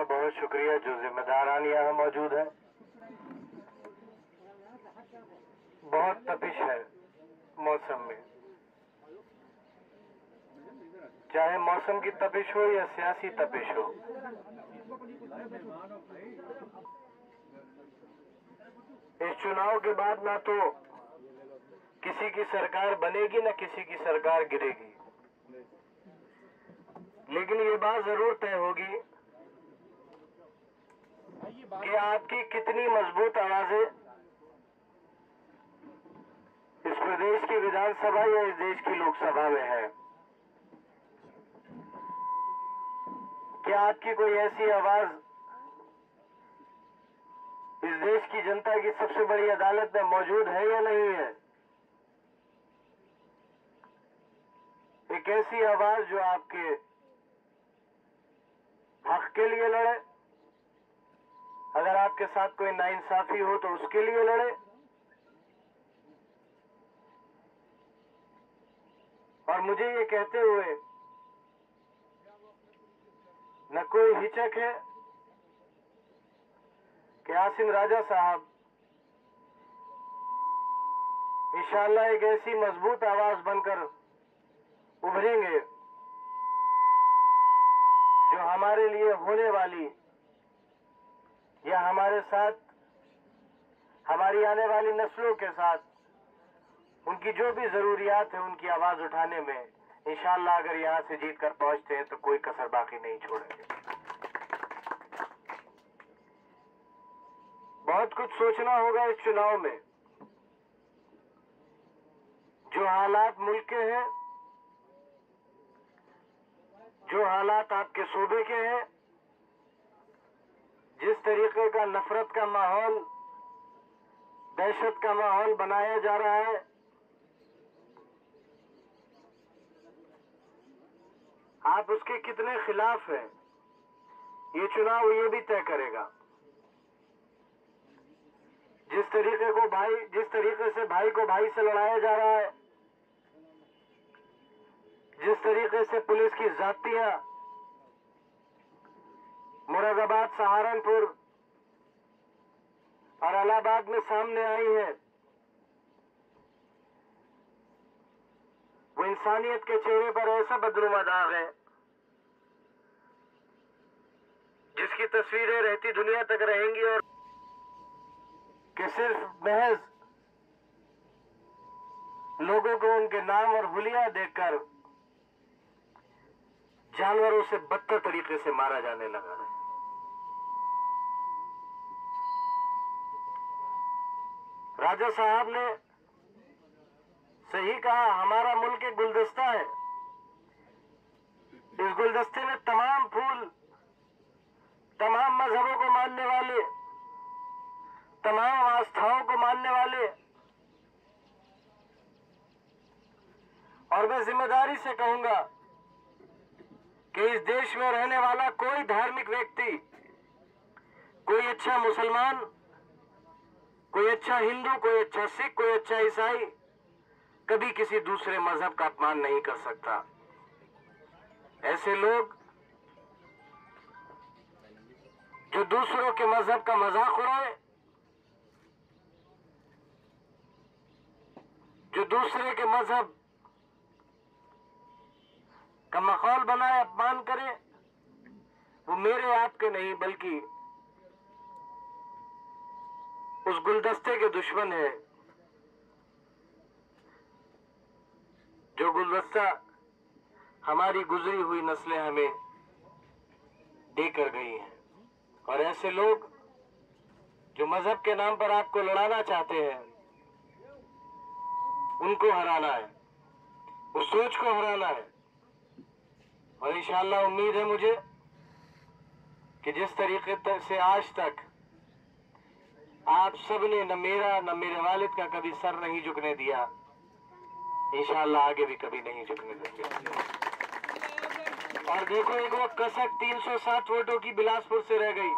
का बहुत शुक्रिया जो जिम्मेदारान यहाँ मौजूद है। बहुत तपिश है मौसम में, चाहे मौसम की तपिश हो या सियासी तपिश हो। इस चुनाव के बाद ना तो किसी की सरकार बनेगी ना किसी की सरकार गिरेगी, लेकिन ये बात जरूर तय होगी कि आपकी कितनी मजबूत आवाजें इस प्रदेश की विधानसभा या इस देश की लोकसभा में है। क्या आपकी कोई ऐसी आवाज इस देश की जनता की सबसे बड़ी अदालत में मौजूद है या नहीं है? एक ऐसी आवाज जो आपके हक के लिए लड़े, अगर आपके साथ कोई नाइंसाफी हो तो उसके लिए लड़े, और मुझे ये कहते हुए न कोई हिचक है कि आसिम राजा साहब इंशाअल्लाह एक ऐसी मजबूत आवाज बनकर उभरेंगे जो हमारे लिए होने वाली या हमारे साथ हमारी आने वाली नस्लों के साथ उनकी जो भी जरूरियात है उनकी आवाज उठाने में इंशाअल्लाह अगर यहां से जीत कर पहुंचते हैं तो कोई कसर बाकी नहीं छोड़ेंगे। बहुत कुछ सोचना होगा इस चुनाव में। जो हालात मुल्क के हैं, जो हालात आपके सूबे के हैं, जिस तरीके का नफरत का माहौल, दहशत का माहौल बनाया जा रहा है, आप उसके कितने खिलाफ हैं, ये चुनाव ये भी तय करेगा। जिस तरीके से भाई को भाई से लड़ाया जा रहा है, जिस तरीके से पुलिस की जातियां मुरादाबाद, सहारनपुर और इलाहाबाद में सामने आई है, वो इंसानियत के चेहरे पर ऐसा बदनुमा दाग है जिसकी तस्वीरें रहती दुनिया तक रहेंगी, और कि सिर्फ महज लोगों को उनके नाम और हुलिया देखकर जानवरों से बदतर तरीके से मारा जाने लगा है। राजा साहब ने सही कहा, हमारा मुल्क एक गुलदस्ता है। इस गुलदस्ते में तमाम फूल, तमाम मजहबों को मानने वाले, तमाम आस्थाओं को मानने वाले, और मैं जिम्मेदारी से कहूंगा कि इस देश में रहने वाला कोई धार्मिक व्यक्ति, कोई अच्छा मुसलमान, कोई अच्छा हिंदू, कोई अच्छा सिख, कोई अच्छा ईसाई कभी किसी दूसरे मजहब का अपमान नहीं कर सकता। ऐसे लोग जो दूसरों के मजहब का मजाक उड़ाए, जो दूसरे के मजहब का माहौल बनाए, अपमान करे, वो मेरे आपके नहीं बल्कि उस गुलदस्ते के दुश्मन है जो गुलदस्ता हमारी गुजरी हुई नस्लें हमें देकर गई हैं। और ऐसे लोग जो मजहब के नाम पर आपको लड़ाना चाहते हैं, उनको हराना है, उस सोच को हराना है। और इंशाअल्लाह उम्मीद है मुझे कि जिस तरीके से आज तक आप सबने न मेरा न मेरे वालिद का कभी सर नहीं झुकने दिया, इंशाअल्लाह आगे भी कभी नहीं झुकने देंगे। और देखो, एक वो कसक 307 वोटों की बिलासपुर से रह गई।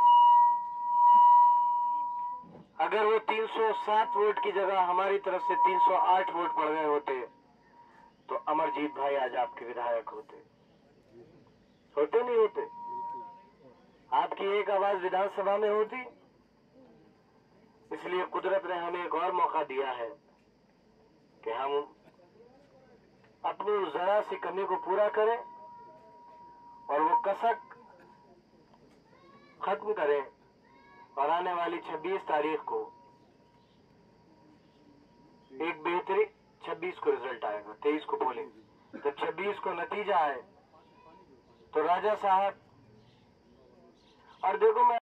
अगर वो 307 वोट की जगह हमारी तरफ से 308 वोट पड़ गए होते तो अमरजीत भाई आज आपके विधायक होते नहीं होते? आपकी की एक आवाज विधानसभा में होती, इसलिए कुदरत ने हमें एक और मौका दिया है कि हम अपनी उस जरा सी कमी को पूरा करें और वो कसक खत्म करें। और आने वाली 26 तारीख को एक बेहतरीन 26 को रिजल्ट आएगा, 23 को पोलिंग, जब 26 को नतीजा आए तो राजा साहब, और देखो मैं